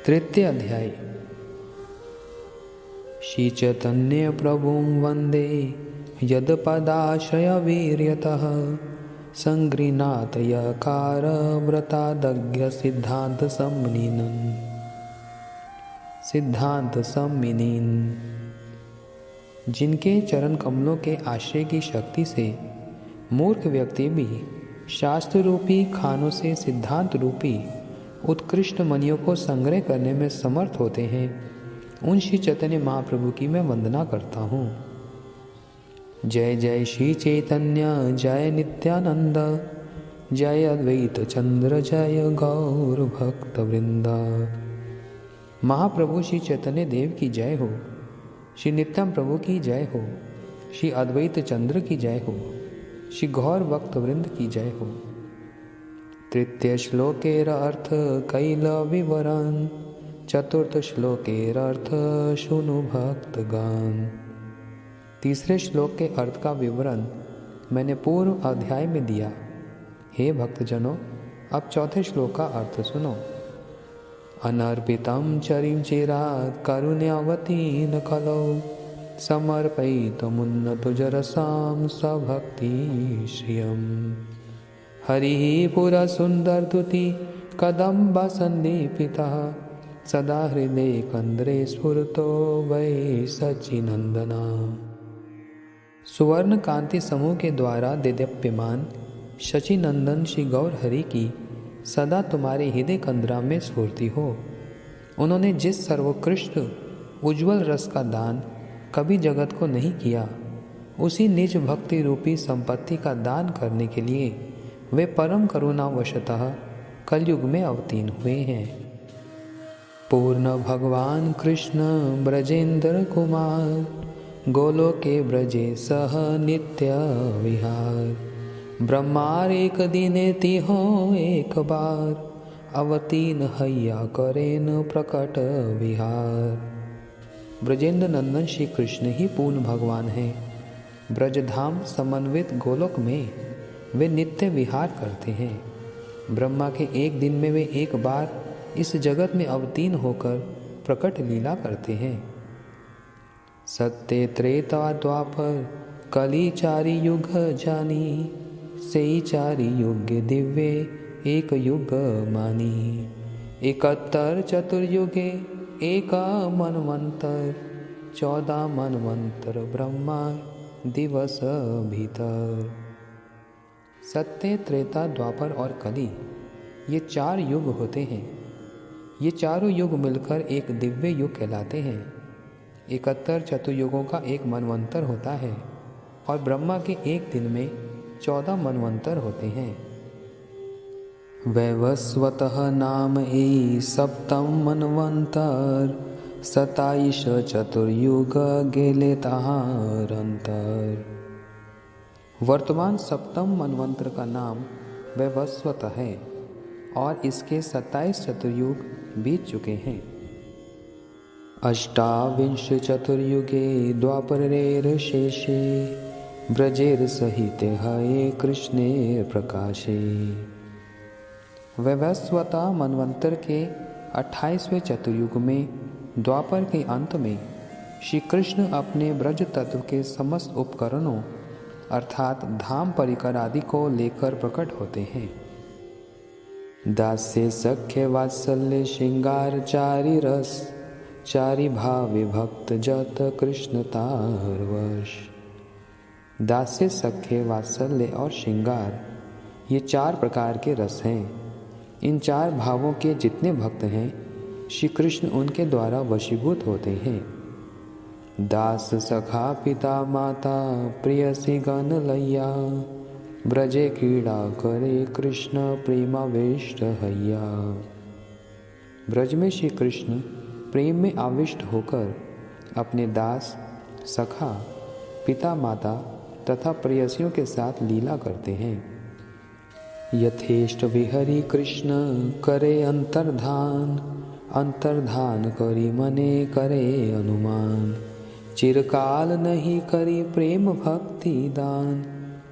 तृतीय अध्याय। श्री चैतन्य प्रभुं वंदे यदपदाश्रयवीर्यतः संगृह्णात यकार व्रतादज्ञ सिद्धांत सम्मिनीन्। जिनके चरण कमलों के आश्रय की शक्ति से मूर्ख व्यक्ति भी शास्त्र रूपी खानों से सिद्धांत रूपी उत्कृष्ट मणियों को संग्रह करने में समर्थ होते हैं, उन श्री चैतन्य महाप्रभु की मैं वंदना करता हूँ। जय जय श्री चैतन्य, जय नित्यानंद, जय अद्वैत चंद्र, जय गौर भक्त वृंद। महाप्रभु श्री चैतन्य देव की जय हो, श्री नित्यानंद प्रभु की जय हो, श्री अद्वैत चंद्र की जय हो, श्री गौर भक्त वृंद की जय हो। तृतीय श्लोकेर अर्थ कैल विवरण, चतुर्थ श्लोकेर अर्थ शुनु भक्तगण। तीसरे श्लोक के अर्थ का विवरण मैंने पूर्व अध्याय में दिया। हे भक्तजनों, अब चौथे श्लोक का अर्थ सुनो। अनर्पितं चरिं चिरात् कारुण्यावतीर्न कलौ समर्पयितुमुन्नतो जरसां सभक्ति श्रियम्। हरिः पुरा सुन्दरतुति कदम्ब सन्दीपितः सदा हृदये कन्द्रे स्फुरतो वै सच्चिनन्दना। सुवर्ण कांति समूह के द्वारा देदीप्यमान शचीनंदन श्री गौर हरि की सदा तुम्हारे हृदय कंद्रा में स्फूर्ति हो। उन्होंने जिस सर्वोत्कृष्ट उज्ज्वल रस का दान कभी जगत को नहीं किया, उसी निज भक्ति रूपी संपत्ति का दान करने के लिए वे परम करुणावशतः कलयुग में अवतीर्ण हुए हैं। पूर्ण भगवान कृष्ण ब्रजेंद्र कुमार गोलोके ब्रजे सह नित्य विहार। ब्रह्मार एक दिने तिहो एक बार अवतीर्ण हैया करेन प्रकट विहार। ब्रजेंद्र नंदन श्री कृष्ण ही पूर्ण भगवान हैं। ब्रजधाम समन्वित गोलोक में वे नित्य विहार करते हैं। ब्रह्मा के एक दिन में वे एक बार इस जगत में अवतीर्ण होकर प्रकट लीला करते हैं। सत्य त्रेता द्वापर कली चारि युग जानी, सेई चारि युग दिव्य एक युग मानी। 71 चतुर्युगे एक मनवंतर, 14 मनवंतर ब्रह्मा दिवस भीतर। सत्य, त्रेता, द्वापर और कली, ये 4 युग होते हैं। ये चारों युग मिलकर एक दिव्य युग कहलाते हैं। 71 चतुर्युगों का एक मनवंतर होता है और ब्रह्मा के एक दिन में 14 मनवंतर होते हैं। वैवस्वतः नाम ए सप्तम मनवंतर, 27 चतुर्युग गेले ताहार अंतर। वर्तमान सप्तम मनवंतर का नाम वैवस्वत है और इसके 27 चतुर्युग बीत चुके हैं। अष्टाविंश चतुर्युगे द्वापरेर शेषे, ब्रजेर सहिते हये कृष्णे प्रकाशे। वैवस्वता मनवंतर के 28वें चतुर्युग में द्वापर के अंत में श्री कृष्ण अपने ब्रज तत्व के समस्त उपकरणों अर्थात धाम परिकर आदि को लेकर प्रकट होते हैं। दास्य सख्य वात्सल्य श्रृंगार चारि रस, चारि भावे भक्त जत कृष्ण तार वश। दास्य, सख्य, वात्सल्य और श्रृंगार ये 4 प्रकार के रस हैं। इन 4 भावों के जितने भक्त हैं, श्री कृष्ण उनके द्वारा वशीभूत होते हैं। दास सखा पिता माता प्रियसी गण लैया, ब्रजे क्रीड़ा करे कृष्ण प्रेमाविष्ट हैया। ब्रज में श्री कृष्ण प्रेम में आविष्ट होकर अपने दास, सखा, पिता माता तथा प्रेयसियों के साथ लीला करते हैं। यथेष्ट विहरि कृष्ण करे अंतर्धान, अंतर्धान करी मने करे अनुमान। चिरकाल नहीं करी प्रेम भक्ति दान,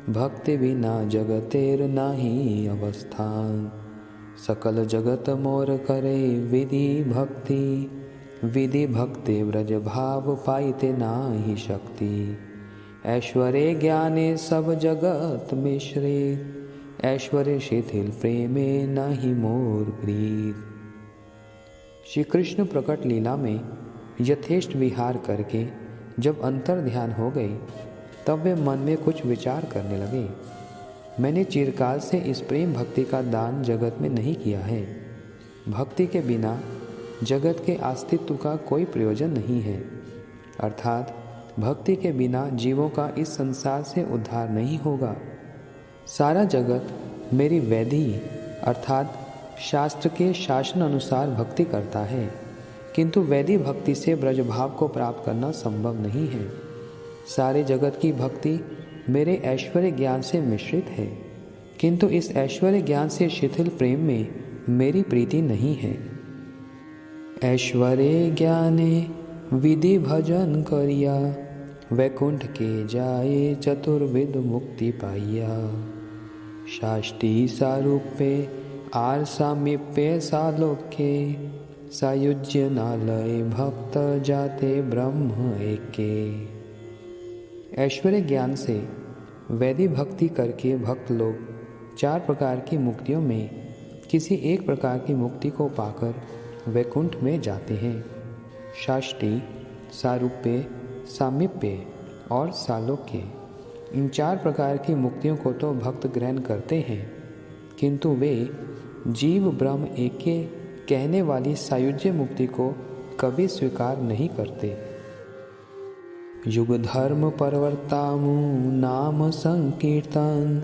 भक्ति बिना जगतेर नाही अवस्थान। सकल जगत मोर करे विधि भक्ति ब्रज भाव पाइते नाही शक्ति। ऐश्वर्य ज्ञाने सब जगत मिश्रित, ऐश्वर्य शिथिल प्रेमे नाही मोर प्रीत। श्री कृष्ण प्रकट लीला में यथेष्ट विहार करके जब अंतर ध्यान हो गई, तब वे मन में कुछ विचार करने लगे। मैंने चिरकाल से इस प्रेम भक्ति का दान जगत में नहीं किया है। भक्ति के बिना जगत के अस्तित्व का कोई प्रयोजन नहीं है, अर्थात भक्ति के बिना जीवों का इस संसार से उद्धार नहीं होगा। सारा जगत मेरी वैधि अर्थात शास्त्र के शासन अनुसार भक्ति करता है, किंतु वैधि भक्ति से ब्रजभाव को प्राप्त करना संभव नहीं है। सारे जगत की भक्ति मेरे ऐश्वर्य ज्ञान से मिश्रित है, किंतु इस ऐश्वर्य ज्ञान से शिथिल प्रेम में मेरी प्रीति नहीं है। ऐश्वर्य ज्ञाने विधि भजन करिया, वैकुंठ के जाए चतुर्विध मुक्ति पाइया। शाष्टी सारूप्य आर सामीप्य सालोक्य, सायुज्य नालय भक्त जाते ब्रह्म एके। ऐश्वर्य ज्ञान से वैदिक भक्ति करके भक्त लोग 4 प्रकार की मुक्तियों में किसी एक प्रकार की मुक्ति को पाकर वैकुंठ में जाते हैं। शाष्टी, सारूप्य, सामीप्य और सालोक्य, इन 4 प्रकार की मुक्तियों को तो भक्त ग्रहण करते हैं, किंतु वे जीव ब्रह्म एके कहने वाली सायुज्य मुक्ति को कभी स्वीकार नहीं करते। युग धर्म परवर्तामु नाम संकीर्तन,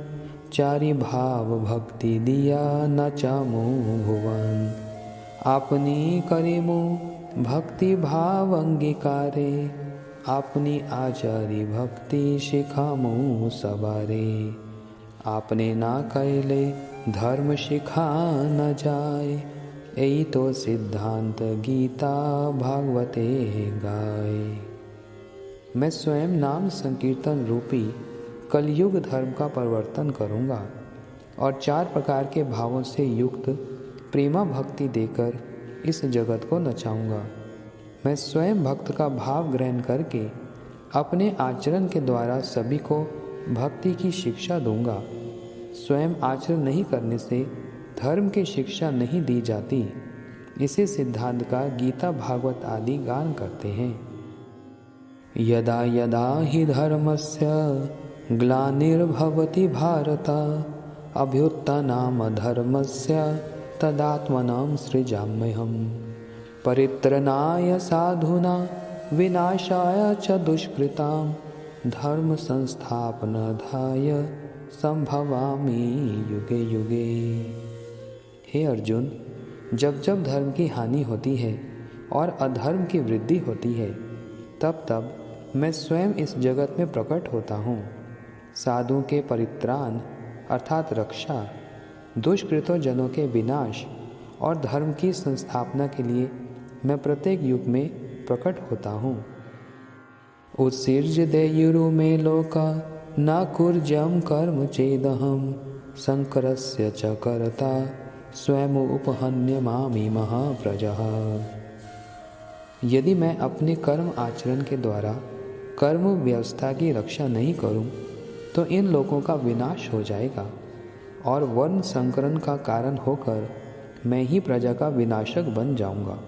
चारि भाव भक्ति दिया न चामु भुवन। आपनी करेमु भक्ति भाव अंगीकारे, आपनी आचारी भक्ति शिखामु सवारे। आपने ना कैले धर्म शिखा न जाए, यही तो सिद्धांत गीता भागवते गाए। मैं स्वयं नाम संकीर्तन रूपी कलयुग धर्म का परिवर्तन करूँगा और 4 प्रकार के भावों से युक्त प्रेमा भक्ति देकर इस जगत को नचाऊँगा। मैं स्वयं भक्त का भाव ग्रहण करके अपने आचरण के द्वारा सभी को भक्ति की शिक्षा दूंगा। स्वयं आचरण नहीं करने से धर्म की शिक्षा नहीं दी जाती। इसी सिद्धांत का गीता भागवत आदि गान करते हैं। यदा यदा हि धर्मस्य ग्लानिर्भवति भारत, अभ्युत्थानमधर्मस्य तदात्मनं सृजाम्यहम्। परित्रणाय साधूना विनाशाय च दुष्कृतां, धर्म संस्थापनार्थाय संभवामि युगे युगे। हे अर्जुन, जब जब धर्म की हानि होती है और अधर्म की वृद्धि होती है, तब तब मैं स्वयं इस जगत में प्रकट होता हूँ। साधुओं के परित्राण अर्थात रक्षा, दुष्कृतों जनों के विनाश और धर्म की संस्थापना के लिए मैं प्रत्येक युग में प्रकट होता हूँ। उत्सृज्य देयुरु मे लोका न कुर्जम कर्म चेदहम, शंकरस्य च कर्ता स्वयं उपहन्यमामि महाप्रजः। यदि मैं अपने कर्म आचरण के द्वारा कर्म व्यवस्था की रक्षा नहीं करूं, तो इन लोगों का विनाश हो जाएगा और वर्ण संकरण का कारण होकर मैं ही प्रजा का विनाशक बन जाऊंगा।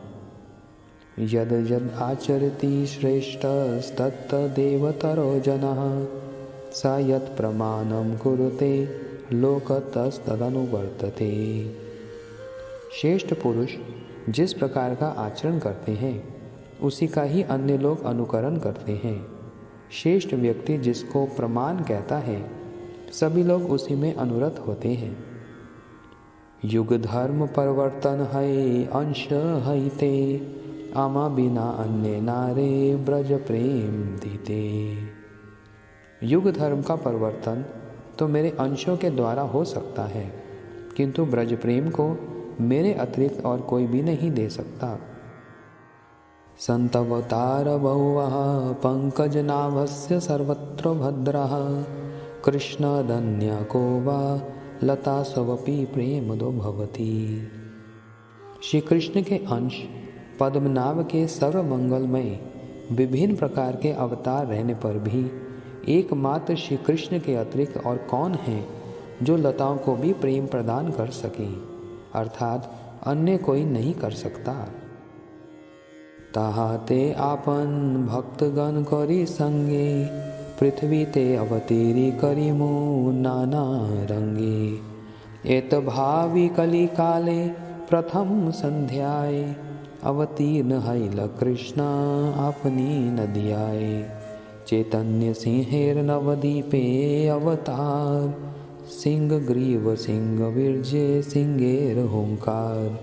यद यद आचरति श्रेष्ठस्तत्तदेवतरो जनः, स यत् प्रमाणं कुरुते लोकतस्तदनुवर्तते। श्रेष्ठ पुरुष जिस प्रकार का आचरण करते हैं, उसी का ही अन्य लोग अनुकरण करते हैं। श्रेष्ठ व्यक्ति जिसको प्रमाण कहता है, सभी लोग उसी में अनुरत होते हैं। युग धर्म परिवर्तन है अंश हईते, आमा बिना अन्य नारे ब्रज प्रेम दीते। युग धर्म का परिवर्तन तो मेरे अंशों के द्वारा हो सकता है, किंतु ब्रज प्रेम को मेरे अतिरिक्त और कोई भी नहीं दे सकता। संतवतार बहुवः पंकजनाभस्य सर्वत्र भद्रः, कृष्णदन्य को वा लता स्वपि प्रेम दो भवती। श्री कृष्ण के अंश पद्मनाभ के सर्वमंगलमय विभिन्न प्रकार के अवतार रहने पर भी एकमात्र श्री कृष्ण के अतिरिक्त और कौन है जो लताओं को भी प्रेम प्रदान कर सके, अर्थात अन्य कोई नहीं कर सकता। ताहाते आपन भक्तगण करी संगे, पृथ्वी ते अवतीरी करीमो नाना रंगे। एत भावी कली काले प्रथम संध्याए, अवतीर्ण हैल कृष्ण अपनी नदियाए। चैतन्य सिंहेर नवदीपे अवतार, सिंह ग्रीव सिंह विरजे सिंहेर हुंकार।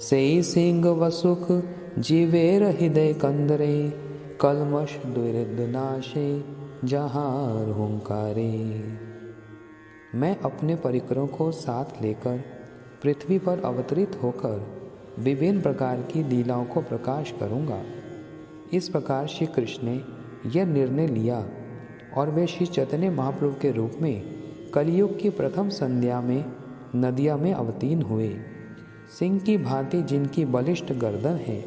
से सिंह वसुक जीवेर हृदय कंदरे, कलमश दुर्द नाशे जहार हुंकारे। मैं अपने परिकरों को साथ लेकर पृथ्वी पर अवतरित होकर विभिन्न प्रकार की लीलाओं को प्रकाश करूंगा। इस प्रकार श्री कृष्ण ने यह निर्णय लिया और वे श्री चैतन्य महाप्रभु के रूप में कलयुग की प्रथम संध्या में नदिया में अवतीर्ण हुए। सिंह की भांति जिनकी बलिष्ठ गर्दन है,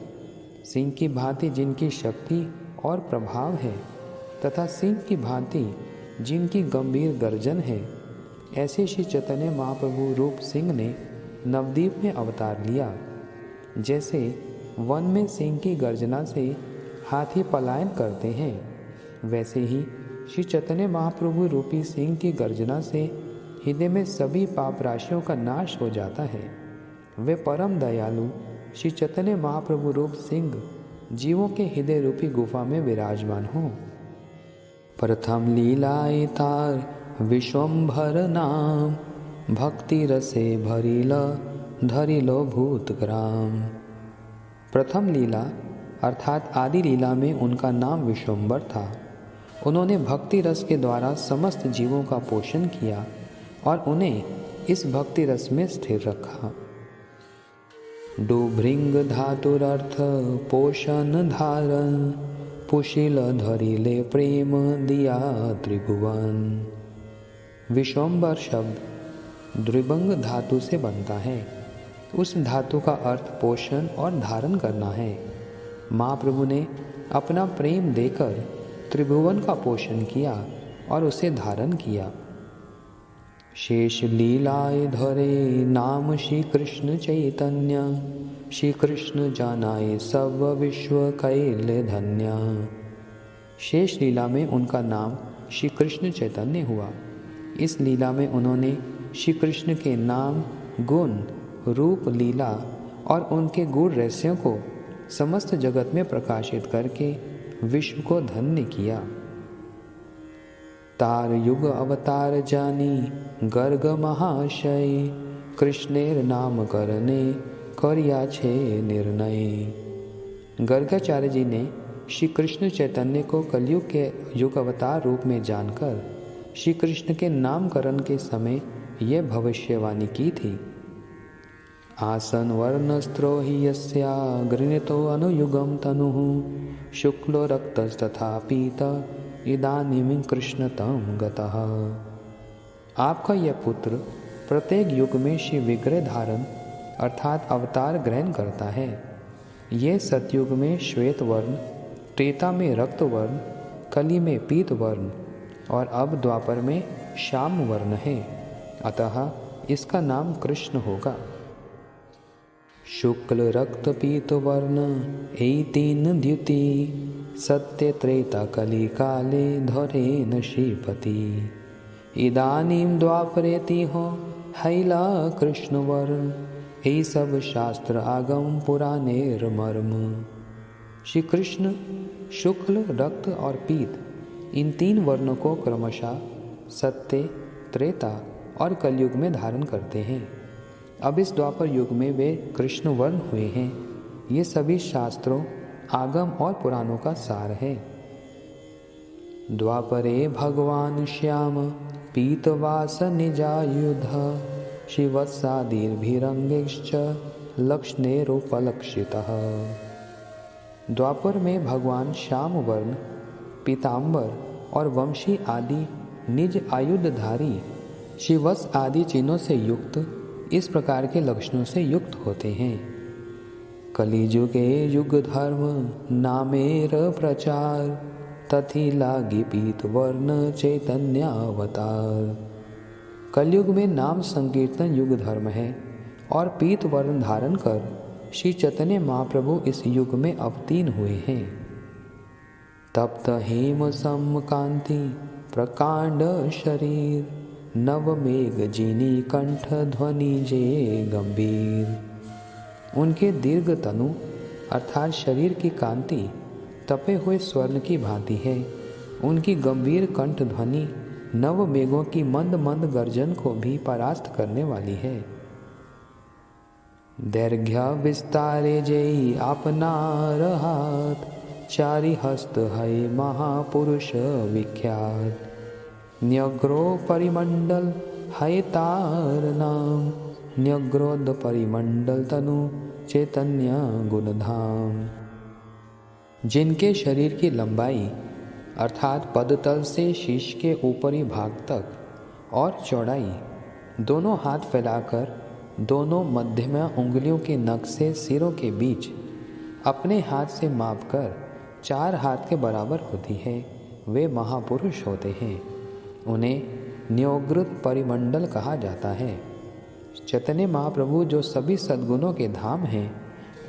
सिंह की भांति जिनकी शक्ति और प्रभाव है, तथा सिंह की भांति जिनकी गंभीर गर्जन है, ऐसे श्री चैतन्य महाप्रभु रूप सिंह ने नवद्वीप में अवतार लिया। जैसे वन में सिंह की गर्जना से हाथी पलायन करते हैं, वैसे ही श्री चैतन्य महाप्रभु रूपी सिंह की गर्जना से हृदय में सभी पाप राशियों का नाश हो जाता है। वे परम दयालु श्री चैतन्य महाप्रभु रूप सिंह जीवों के हृदय रूपी गुफा में विराजमान हो। प्रथम लीलाए तार विश्वम्भर नाम, भक्ति रसे भरिल धरिलो भूतग्राम। प्रथम लीला अर्थात आदि लीला में उनका नाम विश्वम्भर था। उन्होंने भक्ति रस के द्वारा समस्त जीवों का पोषण किया और उन्हें इस भक्ति रस में स्थिर रखा। डुभृंग धातुरर्थ पोषण धारण, पुशिल धरिले प्रेम दिया त्रिभुवन। विश्वम्भर शब्द द्विभंग धातु से बनता है। उस धातु का अर्थ पोषण और धारण करना है। महाप्रभु ने अपना प्रेम देकर त्रिभुवन का पोषण किया और उसे धारण किया। शेष लीलाए धरे नाम श्री कृष्ण चैतन्य, श्री कृष्ण जानाए सब विश्व कैले धन्य। शेष लीला में उनका नाम श्री कृष्ण चैतन्य हुआ। इस लीला में उन्होंने श्री कृष्ण के नाम, गुण, रूप, लीला और उनके गुण रहस्यों को समस्त जगत में प्रकाशित करके विश्व को धन्य किया। तार युग अवतार जानी गर्ग महाशय, कृष्णेर नाम करने करिया छे निर्णय। गर्गाचार्य जी ने श्री कृष्ण चैतन्य को कलयुग के युग अवतार रूप में जानकर श्री कृष्ण के नामकरण के समय यह भविष्यवाणी की थी। आसन वर्णस्त्रोहि यस्या गृणीतो अनुयुगम तनुः, शुक्लो रक्तस्तथा पीत इदानीं कृष्णतम गतः। आपका यह पुत्र प्रत्येक युग में श्री विग्रह धारण अर्थात अवतार ग्रहण करता है। ये सतयुग में श्वेत वर्ण, त्रेता में रक्त वर्ण, कली में पीत वर्ण और अब द्वापर में श्याम वर्ण है। अतः इसका नाम कृष्ण होगा। शुक्ल रक्त पीत वर्ण एई तीन द्युति, सत्य त्रेता कली काले धरे न श्रीपति। इदानीं द्वापरेति हो हैला कृष्ण वर्ण, यही सब शास्त्र आगम पुराणेर मर्म। श्री कृष्ण शुक्ल, रक्त और पीत इन तीन वर्णों को क्रमशः सत्य, त्रेता और कलयुग में धारण करते हैं। अब इस द्वापर युग में वे कृष्ण वर्ण हुए हैं। ये सभी शास्त्रों, आगम और पुराणों का सार है। द्वापरे भगवान श्याम पीतवास निजायुध, शिवत्सादिर्भिरंगैश्च लक्ष्णेरोपलक्षितः। द्वापर में भगवान श्याम वर्ण, पीताम्बर और वंशी आदि निज आयुधधारी शिवस आदि चिन्हों से युक्त इस प्रकार के लक्षणों से युक्त होते हैं। कलिजुगे युग धर्म नामेर प्रचार, तथि लागी पीत वर्ण चैतन्यावतार। कलयुग में नाम संकीर्तन युग धर्म है और पीत वर्ण धारण कर श्री चैतन्य महाप्रभु इस युग में अवतीर्ण हुए हैं। तप्त हेम सम कांति प्रकांड शरीर, नव मेघ जिनी कंठ ध्वनि जे गंभीर। उनके दीर्घ तनु अर्थात शरीर की कांति तपे हुए स्वर्ण की भांति है। उनकी गंभीर कंठ ध्वनि नव मेघों की मंद मंद गर्जन को भी परास्त करने वाली है। दैर्घ्य विस्तारे जय आपनार हाथ, चारि हस्त है महापुरुष विख्यात। न्यग्रो परिमंडल है तार नाम, न्यग्रोद परिमंडल तनु चैतन्य गुणधाम। जिनके शरीर की लंबाई अर्थात पदतल से शीश के ऊपरी भाग तक और चौड़ाई दोनों हाथ फैलाकर दोनों मध्यमा उंगलियों के नख से सिरों के बीच अपने हाथ से मापकर 4 हाथ के बराबर होती है, वे महापुरुष होते हैं। उन्हें न्योग्रुत परिमंडल कहा जाता है। चैतन्य महाप्रभु जो सभी सद्गुणों के धाम हैं,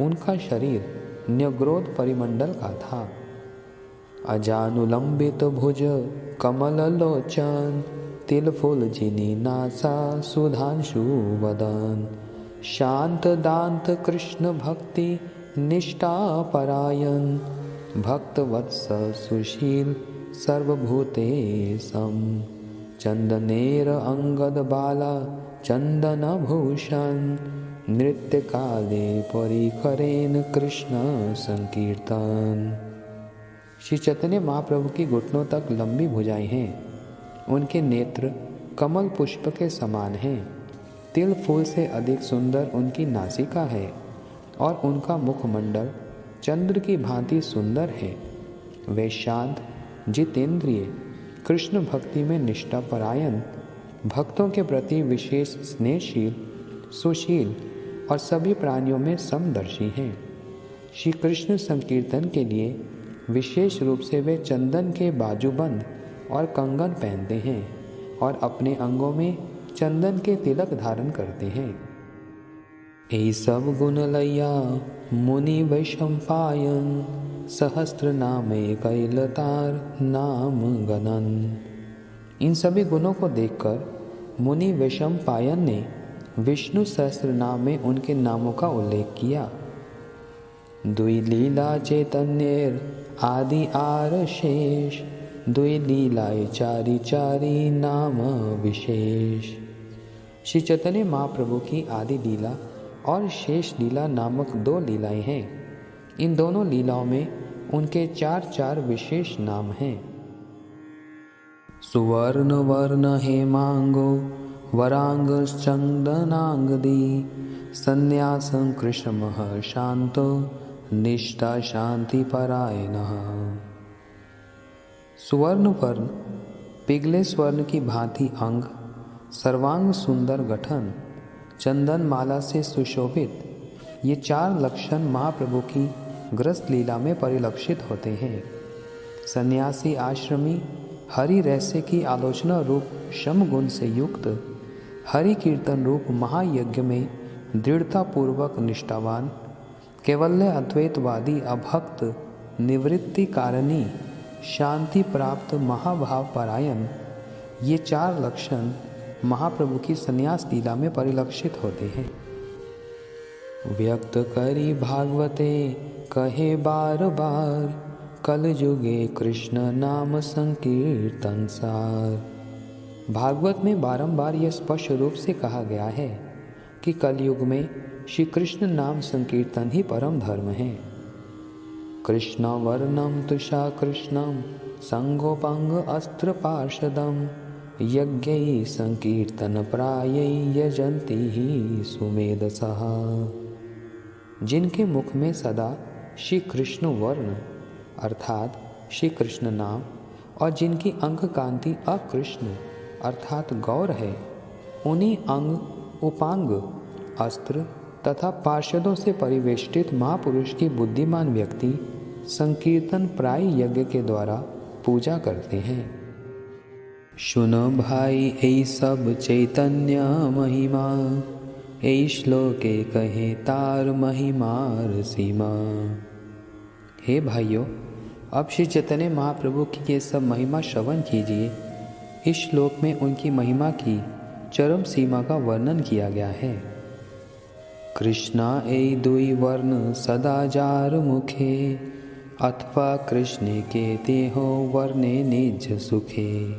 उनका शरीर न्योग्रोध परिमंडल का था। अजानुलंबित भुज कमल लोचन, तिल फूल जिनी नासा सुधांशु वदन। शांत दांत कृष्ण भक्ति निष्ठा परायण, भक्त वत्स सुशील सर्वभूते सम। चंदनेर अंगद बाला चंदन भूषण, नृत्य काले परिकरेन कृष्ण संकीर्तन। श्री चैतन्य महाप्रभु की घुटनों तक लंबी भुजाएं हैं। उनके नेत्र कमल पुष्प के समान हैं। तिल फूल से अधिक सुंदर उनकी नासिका है और उनका मुखमंडल चंद्र की भांति सुंदर है। वे शांत, जितेंद्रिय, कृष्ण भक्ति में निष्ठापरायण, भक्तों के प्रति विशेष स्नेहशील, सुशील और सभी प्राणियों में समदर्शी हैं। श्री कृष्ण संकीर्तन के लिए विशेष रूप से वे चंदन के बाजूबंद और कंगन पहनते हैं और अपने अंगों में चंदन के तिलक धारण करते हैं। ए सब गुण लैया मुनि वैशंपायन, सहस्त्र नामे कैलतार नाम गणन। इन सभी गुणों को देखकर मुनि वैशंपायन ने विष्णु सहस्त्र नाम में उनके नामों का उल्लेख किया। दुई लीला चैतन्येर आदि आर शेष, दुई लीलाए चारी चारी नाम विशेष। श्री चैतन्य महाप्रभु की आदि लीला और शेष लीला नामक 2 लीलाएं हैं। इन दोनों लीलाओं में उनके 4 विशेष नाम हैं। सुवर्ण वर्ण हेमांगो वरांग चंदनांगदी, संन्यासं कृष्ण शांतो निष्ठा शांति परायणः। सुवर्ण वर्ण, पिघले स्वर्ण की भांति अंग, सर्वांग सुंदर गठन, चंदन माला से सुशोभित, ये 4 लक्षण महाप्रभु की ग्रस्त लीला में परिलक्षित होते हैं। सन्यासी आश्रमी हरि रहस्य की आलोचना रूप शम गुण से युक्त, हरि कीर्तन रूप महायज्ञ में दृढ़ता पूर्वक निष्ठावान, केवल्य अद्वैतवादी अभक्त निवृत्ति कारणी, शांति प्राप्त महाभाव परायण, ये 4 लक्षण महाप्रभु की संन्यास लीला में परिलक्षित होते हैं। व्यक्त करी भागवते कहे बार बार, कल युगे कृष्ण नाम संकीर्तन सार। भागवत में बारंबार यह स्पष्ट रूप से कहा गया है कि कलयुग में श्री कृष्ण नाम संकीर्तन ही परम धर्म है। कृष्ण वर्णम तुषा कृष्णम संगोपंग अस्त्र पार्षदम, यज्ञ संकीर्तन प्रायै यजंती ही सुमेधसः। जिनके मुख में सदा श्री कृष्ण वर्ण अर्थात श्री कृष्ण नाम और जिनकी अंग कांति अकृष्ण अर्थात गौर है, उन्हीं अंग उपांग अस्त्र तथा पार्षदों से परिवेष्टित महापुरुष की बुद्धिमान व्यक्ति संकीर्तन प्राय यज्ञ के द्वारा पूजा करते हैं। सुनो भाई ऐ सब चैतन्य महिमा, ऐ श्लोके कहे तार महिमार सीमा। हे भाइयों, अब श्री चैतन्य महाप्रभु की ये सब महिमा श्रवण कीजिए। इस श्लोक में उनकी महिमा की चरम सीमा का वर्णन किया गया है। कृष्णा ए दुई वर्ण सदा जार मुखे, अथवा कृष्ण के तेहो वर्णे निज सुखे।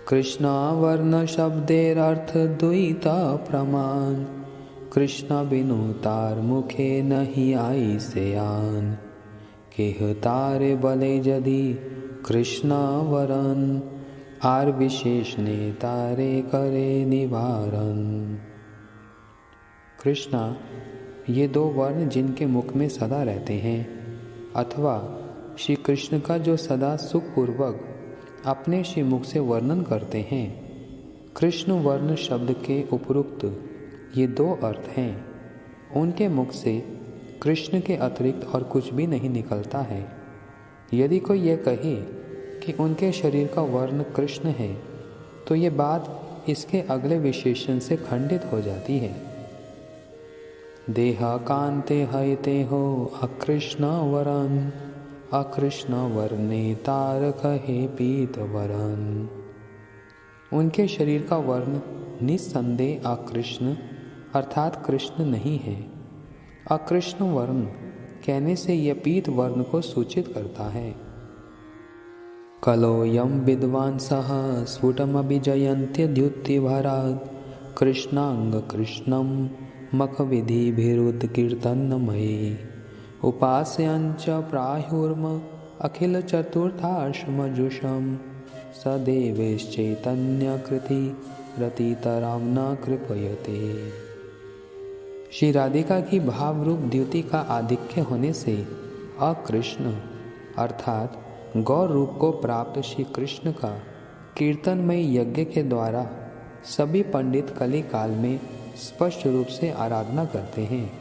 कृष्णा वर्ण शब्देर अर्थ द्वैता प्रमाण, कृष्ण बिनु तार मुखे नहीं आई से आन। केह तारे बले यदि कृष्ण वरन, आर विशेष ने तारे करे निवारण। कृष्णा ये दो वर्ण जिनके मुख में सदा रहते हैं, अथवा श्री कृष्ण का जो सदा सुखपूर्वक अपने श्री मुख से वर्णन करते हैं। कृष्ण वर्ण शब्द के उपरुक्त ये दो अर्थ हैं। उनके मुख से कृष्ण के अतिरिक्त और कुछ भी नहीं निकलता है। यदि कोई यह कहे कि उनके शरीर का वर्ण कृष्ण है, तो ये बात इसके अगले विशेषण से खंडित हो जाती है। देहा कांते हयते हो अकृष्ण वरन, अकृष्ण वर्णे तार कहे पीत वरन। उनके शरीर का वर्ण निस्संदेह अकृष्ण अर्थात कृष्ण नहीं है। अकृष्ण वर्ण कहने से यह पीत वर्ण को सूचित करता है। कलोयम विद्वांसः स्फुटमभिजयन्त्यद्युतिभरात्, कृष्णांग कृष्णं मखविधिभिरुत्कीर्तनमयी। उपास्यञ्च प्राहुर्म अखिल चतुर्थाश्मजुषं, सदेवैश्चैतन्यकृति रतितरां न कृपयते। श्री राधिका की भावरूप द्युति का आधिक्य होने से अकृष्ण अर्थात गौर रूप को प्राप्त श्री कृष्ण का कीर्तनमय यज्ञ के द्वारा सभी पंडित कली काल में स्पष्ट रूप से आराधना करते हैं।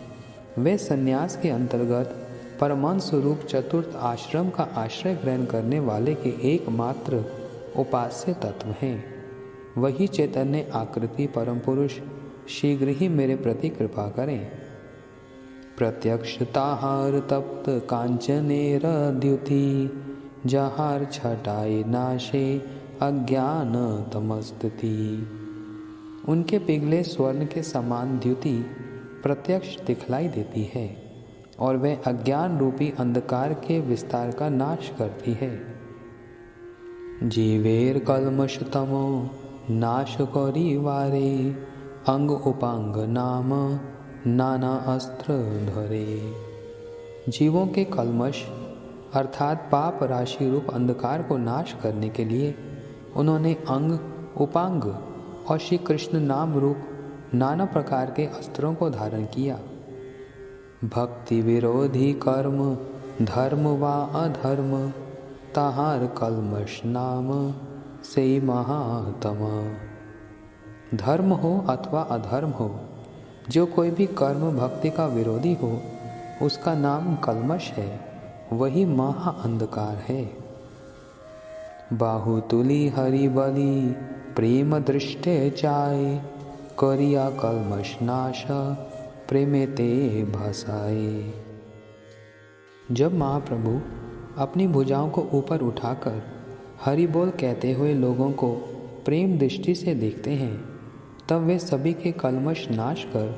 वे सन्यास के अंतर्गत परमांश स्वरूप चतुर्थ आश्रम का आश्रय ग्रहण करने वाले के एकमात्र उपास्य तत्व हैं। वही चैतन्य आकृति परम पुरुष शीघ्र ही मेरे प्रति कृपा करें। प्रत्यक्ष ताहार तप्त कांचनेर द्युति, जहार छटाए नाशे अज्ञान तमस्तति। उनके पिघले स्वर्ण के समान द्युति प्रत्यक्ष दिखलाई देती है और वह अज्ञान रूपी अंधकार के विस्तार का नाश करती है। जीवेर कल्मषतमो नाश करी वारे, अंग उपांग नाम नाना अस्त्र धरे। जीवों के कल्मष अर्थात पाप राशि रूप अंधकार को नाश करने के लिए उन्होंने अंग उपांग और श्री कृष्ण नाम रूप नाना प्रकार के अस्त्रों को धारण किया। भक्ति विरोधी कर्म धर्म वा अधर्म, ताहार कल्मष नाम से महातम। धर्म हो अथवा अधर्म हो, जो कोई भी कर्म भक्ति का विरोधी हो, उसका नाम कल्मष है, वही महा अंधकार है। बाहुतुली हरि बलि प्रेम दृष्टे चाय, करिया कल्मष नाश प्रेमे ते भासाए। जब महाप्रभु अपनी भुजाओं को ऊपर उठाकर हरि बोल कहते हुए लोगों को प्रेम दृष्टि से देखते हैं, तब वे सभी के कल्मष नाश कर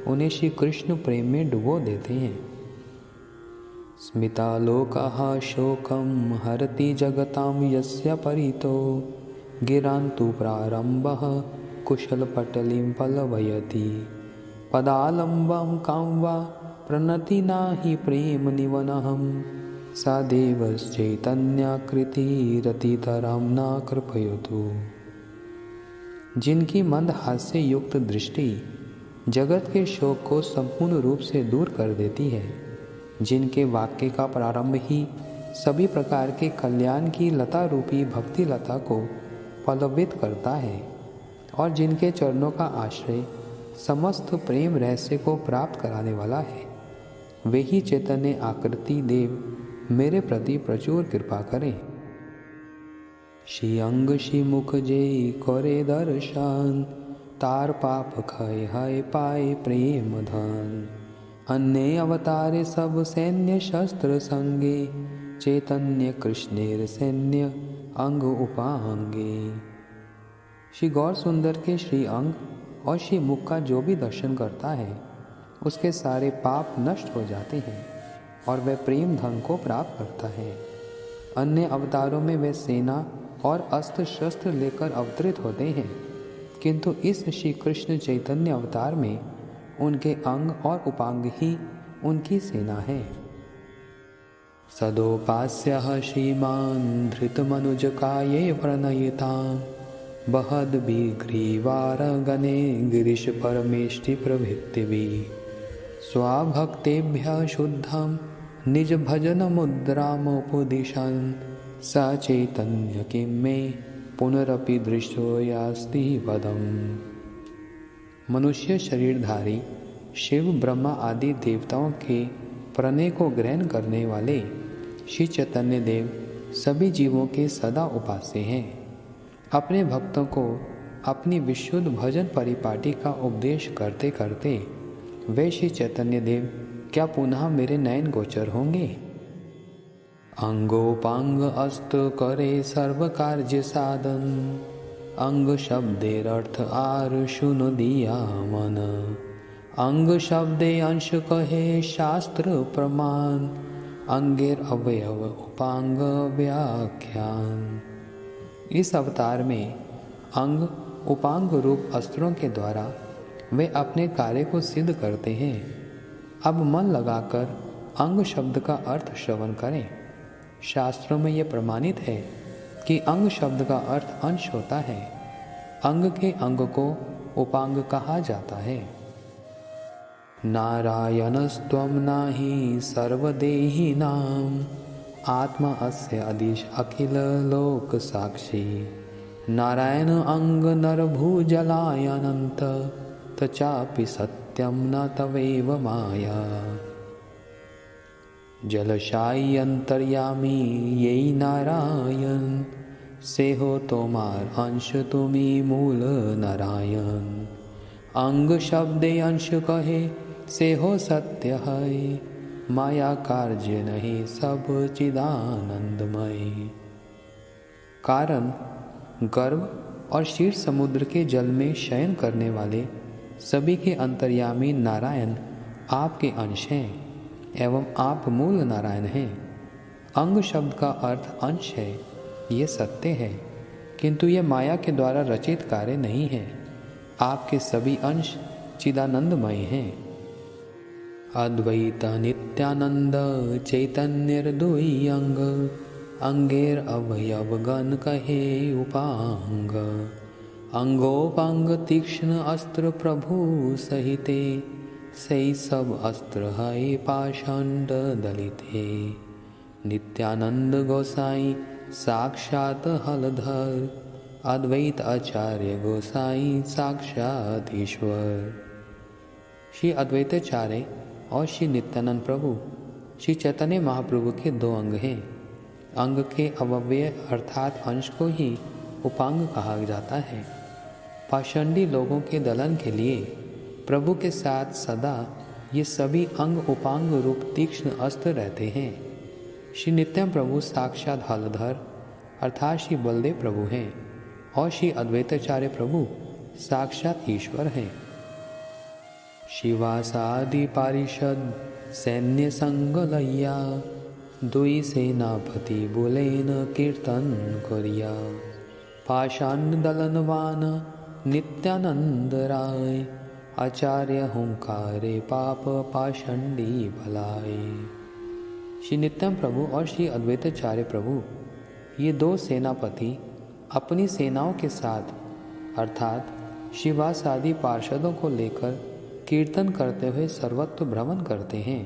उन्हें श्री कृष्ण प्रेम में डुबो देते हैं। स्मितालोकः शोकं हरति जगतां यस्य परितो, गिरान्तु प्रारम्भः कुशलपटलिं पलवयति। पदालम्बं कां वा प्रणति नाहि प्रेम निवनहं, सा देवश्चैतन्याकृतिरतितरां न कृपयतु। जिनकी मंद हास्य युक्त दृष्टि जगत के शोक को संपूर्ण रूप से दूर कर देती है, जिनके वाक्य का प्रारंभ ही सभी प्रकार के कल्याण की लता रूपी भक्ति लता को पल्लवित करता है, और जिनके चरणों का आश्रय समस्त प्रेम रहस्य को प्राप्त कराने वाला है, वे ही चैतन्य आकृति देव मेरे प्रति प्रचुर कृपा करें। श्री अंग श्री मुख जे करे दर्शन, तार पाप खय हय पाए प्रेम धन। अन्य अवतारे सब सैन्य शस्त्र संगे, चैतन्य कृष्णेर सैन्य अंग उपांगे। श्री गौर सुंदर के श्री अंग और श्री मुख का जो भी दर्शन करता है, उसके सारे पाप नष्ट हो जाते हैं और वह प्रेम धन को प्राप्त करता है। अन्य अवतारों में वे सेना और अस्त्र शस्त्र लेकर अवतरित होते हैं, किंतु इस श्री कृष्ण चैतन्य अवतार में उनके अंग और उपांग ही उनकी सेना है। सदोपास्यः श्रीमान् धृतमनुजकाये प्रणयितां, बहद विग्रीवारगणे गिरीश परमेष्टि प्रभृतिभिः। स्वाभक्तेभ्यः शुद्धं निज भजन मुद्रामुपदिशन्, स चैतन्य किं मे पुनरपि दृष्टो यास्ति पदम्। मनुष्य शरीरधारी शिव ब्रह्मा आदि देवताओं के प्रणय को ग्रहण करने वाले श्री चैतन्य देव सभी जीवों के सदा उपास्य हैं। अपने भक्तों को अपनी विशुद्ध भजन परिपाटी का उपदेश करते करते वे श्री चैतन्य देव क्या पुनः मेरे नयन गोचर होंगे। अंगोपांग अस्त्र करे सर्व कार्य साधन, अंग शब्देर अर्थ आर सुनो दिया मन। अंग शब्दे अंश कहे शास्त्र प्रमाण, अंगेर अवयव उपांग व्याख्यान। इस अवतार में अंग उपांग रूप अस्त्रों के द्वारा वे अपने कार्य को सिद्ध करते हैं। अब मन लगाकर अंग शब्द का अर्थ श्रवण करें। शास्त्रों में यह प्रमाणित है कि अंग शब्द का अर्थ अंश होता है। अंग के अंग को उपांग कहा जाता है। नारायणस्त्वं नाही सर्वदेहिनां, आत्मा अस्य अधीश अखिल लोक साक्षी। नारायण अंग नरभुजलाय अनंत, तचापि सत्यम न तवेव माया। जलशायी अंतर्यामी येई नारायण, से हो तोमार अंश तुमी मूल नारायण। अंग शब्दे अंश कहे से हो सत्य है, माया कार्य नहीं सब चिदानंदमय। कारण गर्भ और क्षीर समुद्र के जल में शयन करने वाले सभी के अंतर्यामी नारायण आपके अंश हैं एवं आप मूल नारायण हैं। अंग शब्द का अर्थ अंश है, ये सत्य है, किंतु यह माया के द्वारा रचित कार्य नहीं है। आपके सभी अंश चिदानंदमय हैं। अद्वैत नित्यानंद चैतन्य अंग, अंगेर अवयव गण कहे उपांग। अंगोपांग तीक्ष्ण अस्त्र प्रभु सहिते, सही सब अस्त्र है पाषांड दलिते। नित्यानंद गोसाई साक्षात हलधर, अद्वैत आचार्य गोसाई साक्षात ईश्वर। श्री अद्वैताचार्य और श्री नित्यानंद प्रभु श्री चैतन्य महाप्रभु के दो अंग हैं। अंग के अवयव अर्थात अंश को ही उपांग कहा जाता है। पाषंडी लोगों के दलन के लिए प्रभु के साथ सदा ये सभी अंग उपांग रूप तीक्ष्ण अस्त्र रहते हैं। श्री नित्यानंद प्रभु साक्षात हलधर अर्थात श्री बलदेव प्रभु हैं और श्री अद्वैताचार्य प्रभु साक्षात ईश्वर हैं। शिवासादि पारिषद सैन्य संग लैया, दुई सेनापति बोलेन कीर्तन करिया। पाषाण दलनवान नित्यानंद राय, आचार्य हुंकारे पाप पाषंडी भलाए। श्री नित्यानंद प्रभु और श्री अद्वैताचार्य प्रभु ये दो सेनापति अपनी सेनाओं के साथ अर्थात शिवासादि पार्षदों को लेकर कीर्तन करते हुए सर्वत्र भ्रमण करते हैं।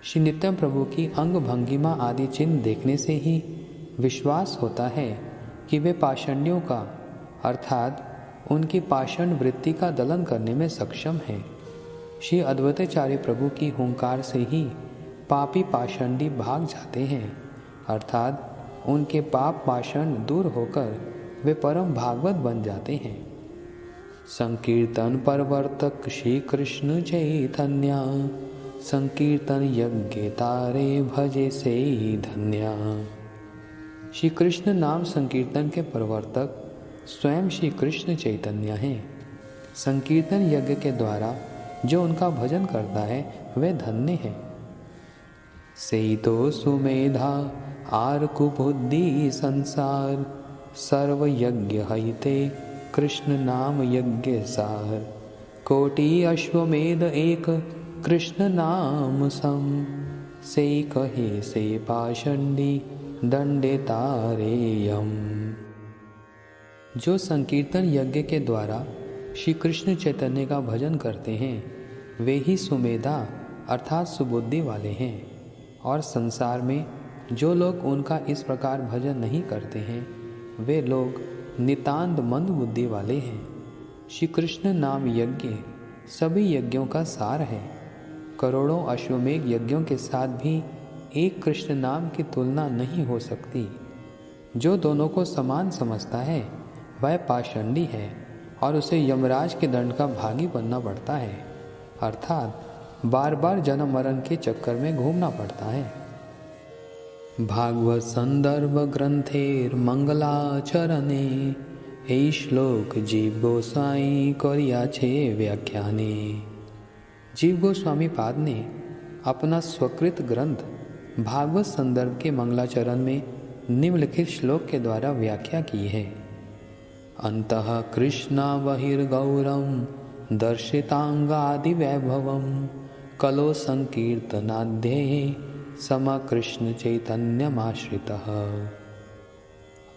श्री नित्यानंद प्रभु की अंग भंगिमा आदि चिन्ह देखने से ही विश्वास होता है कि वे पाषंडियों का अर्थात उनकी पाषाण वृत्ति का दलन करने में सक्षम हैं। श्री अद्वैताचार्य प्रभु की हुंकार से ही पापी पाषाणी भाग जाते हैं, अर्थात उनके पाप पाषाण दूर होकर वे परम भागवत बन जाते हैं। संकीर्तन परवर्तक श्री कृष्ण चैतन्य, संकीर्तन यज्ञ तारे भजे से धन्या। श्री कृष्ण नाम संकीर्तन के प्रवर्तक स्वयं श्री कृष्ण चैतन्य हैं। संकीर्तन यज्ञ के द्वारा जो उनका भजन करता है वह धन्य है। सेई तो सुमेधा आर कुबुद्धि संसार, सर्व यज्ञ हईते कृष्ण नाम यज्ञ सार। कोटि अश्वमेध एक कृष्ण नाम सम, से कहे से पाषंडी दंडे तारेयम। जो संकीर्तन यज्ञ के द्वारा श्री कृष्ण चैतन्य का भजन करते हैं वे ही सुमेधा अर्थात सुबुद्धि वाले हैं, और संसार में जो लोग उनका इस प्रकार भजन नहीं करते हैं वे लोग नितांत मंद बुद्धि वाले हैं। श्री कृष्ण नाम यज्ञ सभी यज्ञों का सार है। करोड़ों अश्वमेघ यज्ञों के साथ भी एक कृष्ण नाम की तुलना नहीं हो सकती। जो दोनों को समान समझता है वह पाषंडी है और उसे यमराज के दंड का भागी बनना पड़ता है, अर्थात बार बार जन्म मरण के चक्कर में घूमना पड़ता है। भागवत संदर्भ ग्रंथेर मंगलाचरणे, ए श्लोक जीव गोसाई करिया छे व्याख्याने। जीव गोस्वामी पाद ने अपना स्वकृत ग्रंथ भागवत संदर्भ के मंगलाचरण में निम्नलिखित श्लोक के द्वारा व्याख्या की है। अंतः कृष्णा बहिर्गौरम दर्शितांगादि वैभवम, कलो संकीर्तनाध्ये सम कृष्ण चैतन्यमाश्रितः।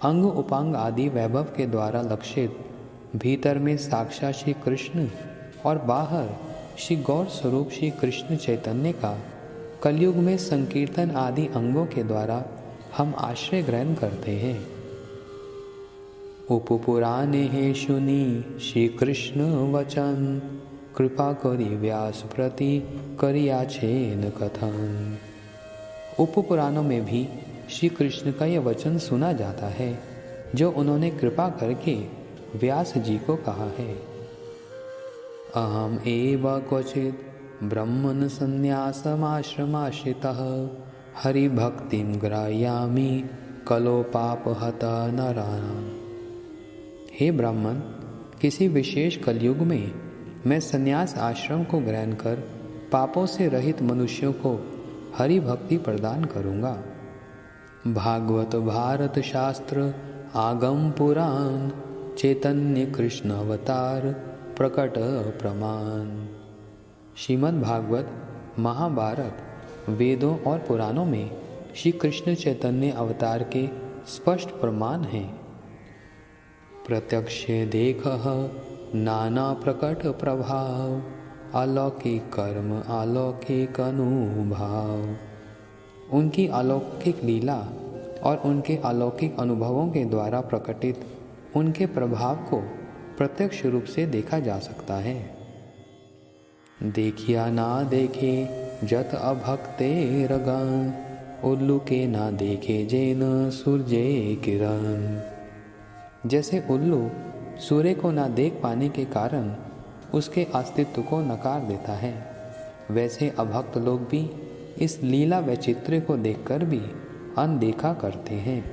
अंग उपांग आदि वैभव के द्वारा लक्षित भीतर में साक्षात श्री कृष्ण और बाहर श्री गौर स्वरूप श्री कृष्ण चैतन्य का कलयुग में संकीर्तन आदि अंगों के द्वारा हम आश्रय ग्रहण करते हैं। उपपुराणे हे शुनि श्री कृष्ण वचन, कृपा करी व्यास प्रति करिया छेन कथन। उपपुराणों में भी श्री कृष्ण का यह वचन सुना जाता है जो उन्होंने कृपा करके व्यास जी को कहा है। अहम एव क्वचित ब्रह्मन् संन्यासमाश्रमाश्रितः, हरिभक्तिं ग्राह्यामि कलो पापहता नराणाम्। हे ब्राह्मण, किसी विशेष कलयुग में मैं संन्यास आश्रम को ग्रहण कर पापों से रहित मनुष्यों को हरि भक्ति प्रदान करूँगा। भागवत भारत शास्त्र आगम पुराण, चैतन्य कृष्ण अवतार प्रकट प्रमाण। श्रीमद् भागवत, महाभारत, वेदों और पुराणों में श्री कृष्ण चैतन्य अवतार के स्पष्ट प्रमाण हैं। प्रत्यक्ष देखह नाना प्रकट प्रभाव, अलौकिक कर्म अलौकिक अनुभव। उनकी अलौकिक लीला और उनके अलौकिक अनुभवों के द्वारा प्रकटित उनके प्रभाव को प्रत्यक्ष रूप से देखा जा सकता है। देखिया ना देखे जत अभक्ते रगन, उल्लू के ना देखे जेन सूर्य किरण। जैसे उल्लू सूर्य को ना देख पाने के कारण उसके अस्तित्व को नकार देता है, वैसे अभक्त लोग भी इस लीला वैचित्र्य को देखकर भी अनदेखा करते हैं।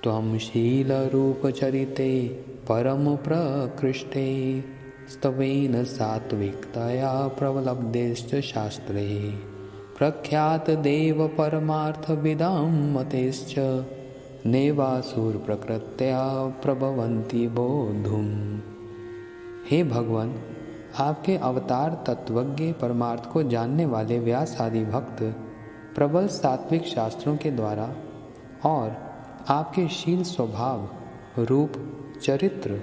त्वं शील रूप चरिते परम प्रकृष्टे, स्तवेन सात्विकतया प्रवलब्धेश्च शास्त्रे। प्रख्यात देव परमार्थ विदां मतेश्च, नेवासुर प्रकृत्या प्रभवन्ति बोधुम। हे भगवान, आपके अवतार तत्वज्ञ परमार्थ को जानने वाले व्यास आदि भक्त प्रबल सात्विक शास्त्रों के द्वारा और आपके शील स्वभाव, रूप, चरित्र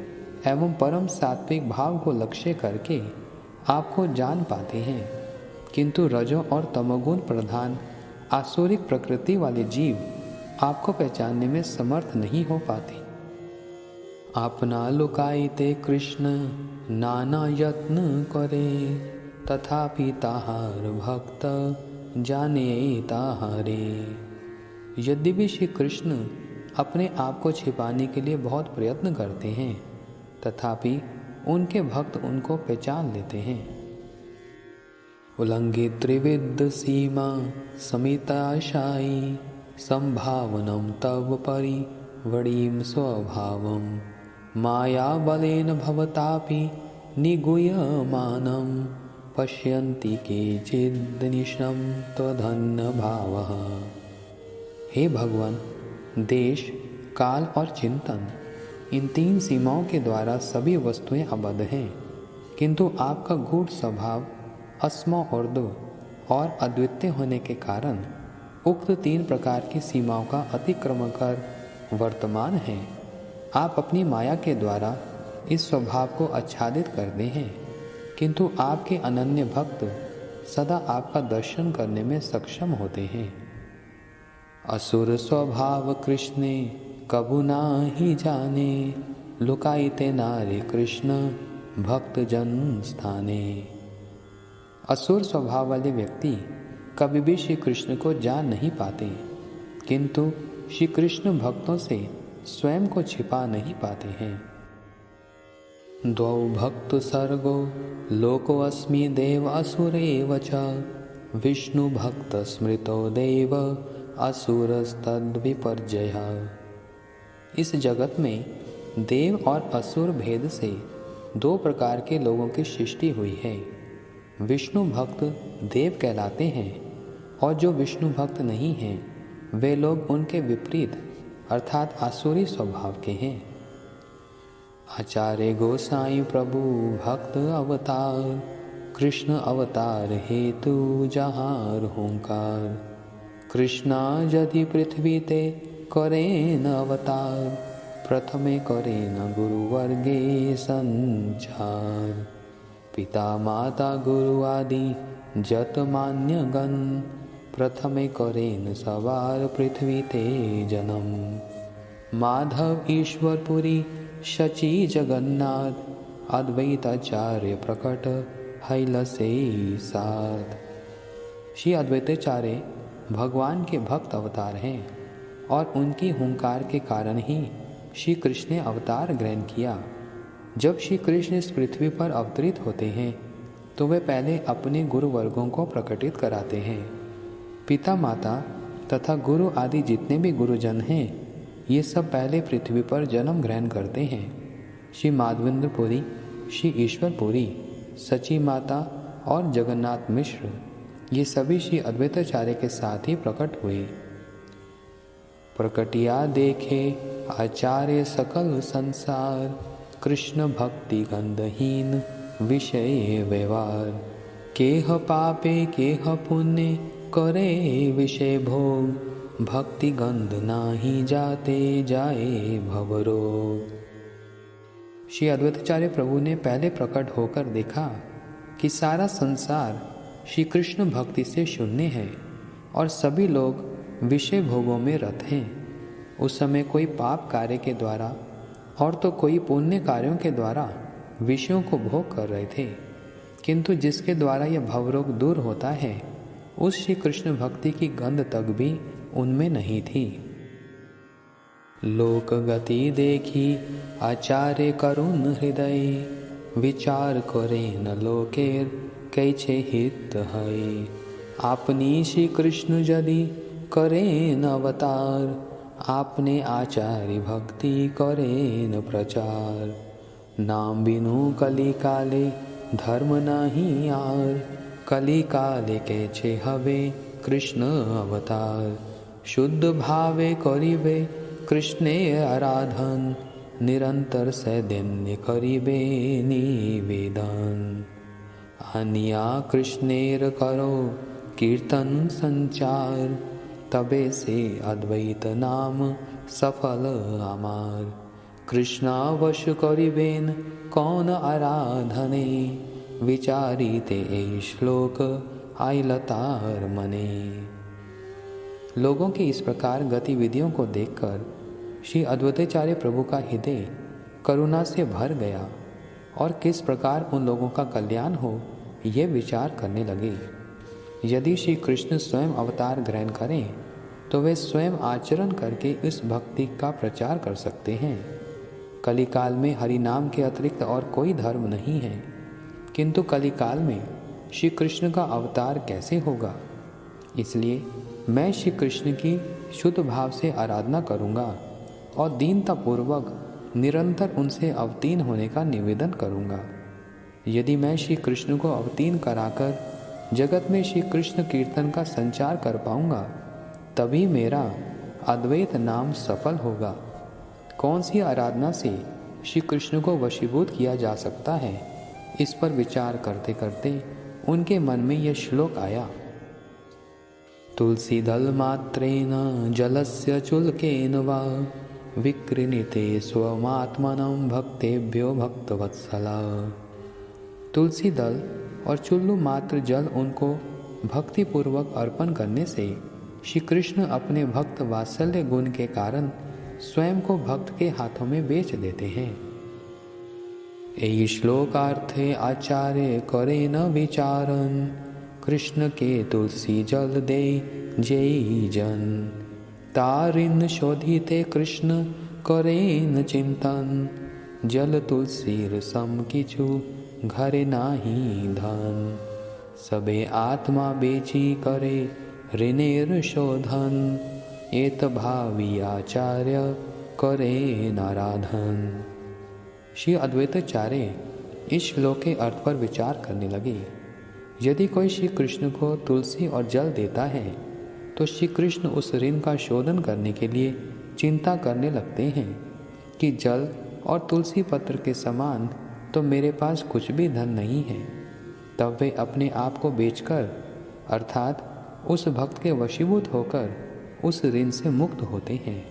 एवं परम सात्विक भाव को लक्ष्य करके आपको जान पाते हैं, किंतु रजो और तमोगुण प्रधान आसुरिक प्रकृति वाले जीव आपको पहचानने में समर्थ नहीं हो पाते। आपना लुकाईते कृष्ण नाना यत्न करे, तथापि ताहार भक्त जाने ताहारे। यद्यपि श्री कृष्ण अपने आप को छिपाने के लिए बहुत प्रयत्न करते हैं, तथापि उनके भक्त उनको पहचान लेते हैं। उल्लंघित त्रिविध सीमा समिताशायी, संभावनम तव परिवणीं स्वभावम, माया बलेन भवतापि निगूयमानं, पश्यन्ति केचिदनिशं त्वधन्य भावः। हे भगवान, देश, काल और चिंतन, इन 3 सीमाओं के द्वारा सभी वस्तुएं आबद्ध हैं, किंतु आपका गूढ़ स्वभाव अस्म ऊर्ध्व और अद्वितीय होने के कारण उक्त 3 प्रकार की सीमाओं का अतिक्रमण कर वर्तमान है। आप अपनी माया के द्वारा इस स्वभाव को आच्छादित करते हैं, किंतु आपके अनन्य भक्त सदा आपका दर्शन करने में सक्षम होते हैं। असुर स्वभाव कृष्णे कबू नाही जाने, लुकाईते नारे कृष्ण भक्त जन स्थाने। असुर स्वभाव वाले व्यक्ति कभी भी श्री कृष्ण को जान नहीं पाते, किंतु श्री कृष्ण भक्तों से स्वयं को छिपा नहीं पाते हैं। द्वौ भक्त सर्गो लोको अस्मि देव असुरेव च, विष्णु भक्त स्मृतो देव असुरस्तद विपर्जयः। इस जगत में देव और असुर भेद से 2 प्रकार के लोगों की सृष्टि हुई है। विष्णु भक्त देव कहलाते हैं, और जो विष्णु भक्त नहीं हैं वे लोग उनके विपरीत अर्थात आसुरी स्वभाव के हैं। आचार्य गोसाई प्रभु भक्त अवतार, कृष्ण अवतार हेतु जहार हुंकार, कृष्णा यदि पृथ्वी ते करेन अवतार, प्रथमे करेन गुरुवर्गे संचार, पिता माता गुरु आदि जत मान्यगण, प्रथमे करेन सवार पृथ्वी ते जन्म, माधव ईश्वरपुरी शची जगन्नाथ, अद्वैताचार्य प्रकट हैलसे साथ। श्री अद्वैताचार्य भगवान के भक्त अवतार हैं, और उनकी हुंकार के कारण ही श्री कृष्ण ने अवतार ग्रहण किया। जब श्री कृष्ण इस पृथ्वी पर अवतरित होते हैं तो वे पहले अपने गुरु वर्गों को प्रकटित कराते हैं। पिता माता तथा गुरु आदि जितने भी गुरुजन हैं, ये सब पहले पृथ्वी पर जन्म ग्रहण करते हैं। श्री माधवेंद्रपुरी, श्री ईश्वरपुरी, सची माता और जगन्नाथ मिश्र, ये सभी श्री अद्वैताचार्य के साथ ही प्रकट हुए। प्रकटिया देखे आचार्य सकल संसार, कृष्ण भक्ति गंधहीन विषय व्यवहार, केह पापे केह पुण्य करे विषय भोग, भक्ति गंध नाही जाते जाए भवरोग। श्री अद्वैताचार्य प्रभु ने पहले प्रकट होकर देखा कि सारा संसार श्री कृष्ण भक्ति से शून्य है और सभी लोग विषय भोगों में रत हैं। उस समय कोई पाप कार्य के द्वारा और तो कोई पुण्य कार्यों के द्वारा विषयों को भोग कर रहे थे, किंतु जिसके द्वारा यह भवरोग दूर होता है उस श्री कृष्ण भक्ति की गंध तक भी उनमें नहीं थी। लोक गति देखी आचार्य करुण हृदय, विचार करे न लोकेर कैछे हित है, आपनी श्री कृष्ण यदि करे न अवतार, आपने आचार्य भक्ति करे न प्रचार, नाम बिनु कली काले धर्म नहीं आर, कली काले कैछे हवे कृष्ण अवतार, शुद्ध भावे करिबे कृष्णे आराधन, निरंतर सैदैन्य करिबे निवेदन, आनिया कृष्णेर करो कीर्तन संचार, तबे से अद्वैत नाम सफल आमार, कृष्णा वश करिबेन कौन आराधने, विचारिते ए श्लोक आइलतार मने। लोगों की इस प्रकार गतिविधियों को देखकर श्री अद्वैताचार्य प्रभु का हृदय करुणा से भर गया और किस प्रकार उन लोगों का कल्याण हो ये विचार करने लगे। यदि श्री कृष्ण स्वयं अवतार ग्रहण करें तो वे स्वयं आचरण करके इस भक्ति का प्रचार कर सकते हैं। कलिकाल में हरि नाम के अतिरिक्त और कोई धर्म नहीं है, किंतु कलिकाल में श्री कृष्ण का अवतार कैसे होगा? इसलिए मैं श्री कृष्ण की शुद्ध भाव से आराधना करूँगा और दीनतापूर्वक निरंतर उनसे अवतीर्ण होने का निवेदन करूँगा। यदि मैं श्री कृष्ण को अवतीर्ण कराकर जगत में श्री कृष्ण कीर्तन का संचार कर पाऊँगा, तभी मेरा अद्वैत नाम सफल होगा। कौन सी आराधना से श्री कृष्ण को वशीभूत किया जा सकता है? इस पर विचार करते करते उनके मन में यह श्लोक आया। तुलसी दल मात्रेण जलस्य चुल्केन वा विक्रीणिते स्वमात्मनं भक्तेभ्यो भक्तवत्सला। तुलसी दल और चुल्लू मात्र जल उनको भक्तिपूर्वक अर्पण करने से श्री कृष्ण अपने भक्त वात्सल्य गुण के कारण स्वयं को भक्त के हाथों में बेच देते हैं। यही श्लोकार्थे आचार्य करे न विचारन, कृष्ण के तुलसी जल दे जय जन। तारिन शोधिते कृष्ण करे न चिंतन, जल तुलसी रसम किछु घरे नाही धन। सबे आत्मा बेची करे ऋणेर शोधन, एत भावी आचार्य करे नाराधन। श्री अद्वैताचार्य इस श्लोक के अर्थ पर विचार करने लगे। यदि कोई श्री कृष्ण को तुलसी और जल देता है तो श्री कृष्ण उस ऋण का शोधन करने के लिए चिंता करने लगते हैं कि जल और तुलसी पत्र के समान तो मेरे पास कुछ भी धन नहीं है। तब वे अपने आप को बेचकर अर्थात उस भक्त के वशीभूत होकर उस ऋण से मुक्त होते हैं।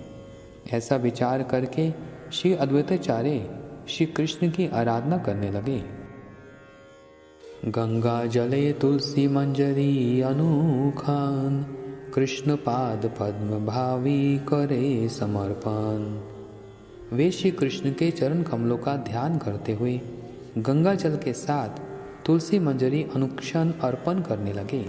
ऐसा विचार करके श्री अद्वैताचार्य श्री कृष्ण की आराधना करने लगे। गंगा जले तुलसी मंजरी अनूखान, कृष्ण पाद पद्म भावी करे समर्पण। वे श्री कृष्ण के चरण कमलों का ध्यान करते हुए गंगा जल के साथ तुलसी मंजरी अनुक्षण अर्पण करने लगे।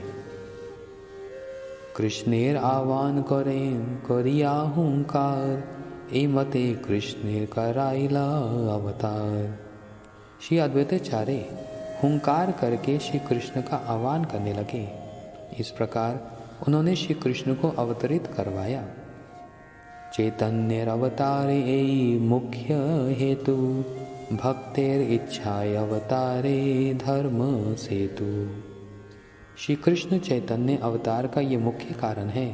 कृष्णेर आह्वान करें करिया हुंकार, ए मते कृष्णेर कराइला अवतार। श्री अद्वैताचार्य हुंकार करके श्री कृष्ण का आह्वान करने लगे। इस प्रकार उन्होंने श्री कृष्ण को अवतरित करवाया। चैतन्य अवतारे ए मुख्य हेतु, भक्तेर इच्छाय अवतारे धर्म सेतु। श्री कृष्ण चैतन्य अवतार का ये मुख्य कारण है।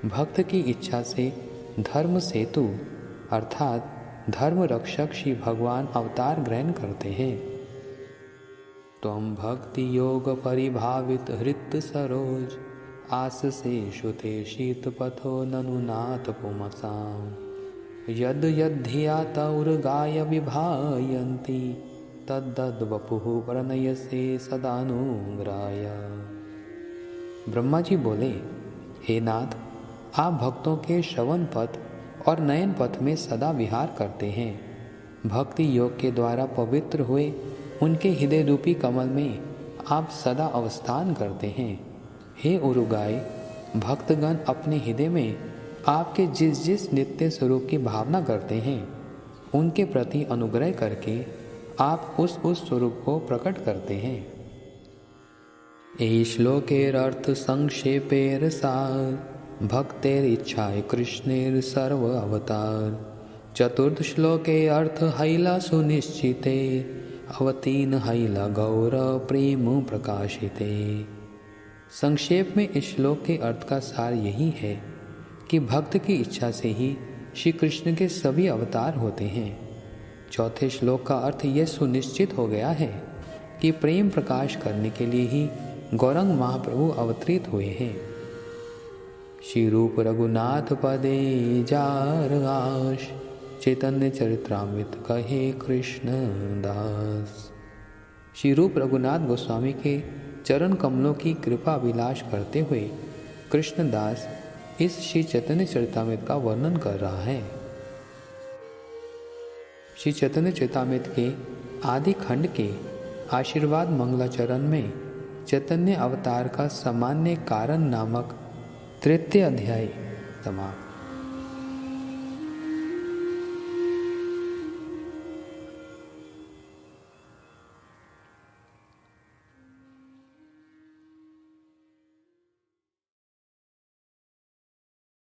भक्त की इच्छा से धर्म सेतु अर्थात धर्म रक्षक श्री भगवान अवतार ग्रहण करते हैं। त्वं भक्ति योग परिभावित हृत सरोज, आस से श्रुते शीत पथो ननु नाथ पुमसाम। यद यद्धिया तौर्गाय विभायन्ति, तद्दद् वपुः प्रणयसे सदानुग्राय। ब्रह्मा जी बोले, हे नाथ, आप भक्तों के श्रवण पथ और नयन पथ में सदा विहार करते हैं। भक्ति योग के द्वारा पवित्र हुए उनके हृदय रूपी कमल में आप सदा अवस्थान करते हैं। हे उरुगाय, भक्तगण अपने हृदय में आपके जिस जिस नित्य स्वरूप की भावना करते हैं उनके प्रति अनुग्रह करके आप उस स्वरूप को प्रकट करते हैं। यही श्लोकेर अर्थ संक्षेपेर सार, भक्तेर इच्छाय कृष्णेर सर्व अवतार। चतुर्थ श्लोके अर्थ हैला सुनिश्चिते, अवतीर्ण हैला गौर प्रेम प्रकाशिते। संक्षेप में इस श्लोक के अर्थ का सार यही है कि भक्त की इच्छा से ही श्री कृष्ण के सभी अवतार होते हैं। चौथे श्लोक का अर्थ यह सुनिश्चित हो गया है कि प्रेम प्रकाश करने के लिए ही गौरंग महाप्रभु अवतरित हुए हैं। श्री रूप रघुनाथ पदे जार आश, चैतन्य चरित्रामृत कहे कृष्ण दास। श्री रूप रघुनाथ गोस्वामी के चरण कमलों की कृपा विलास करते हुए कृष्णदास इस श्री चैतन्य चरितामृत का वर्णन कर रहा है। श्री चैतन्य चरितामृत के आदि खंड के आशीर्वाद मंगलाचरण में चैतन्य अवतार का सामान्य कारण नामक तृतीय अध्याय समाप्त।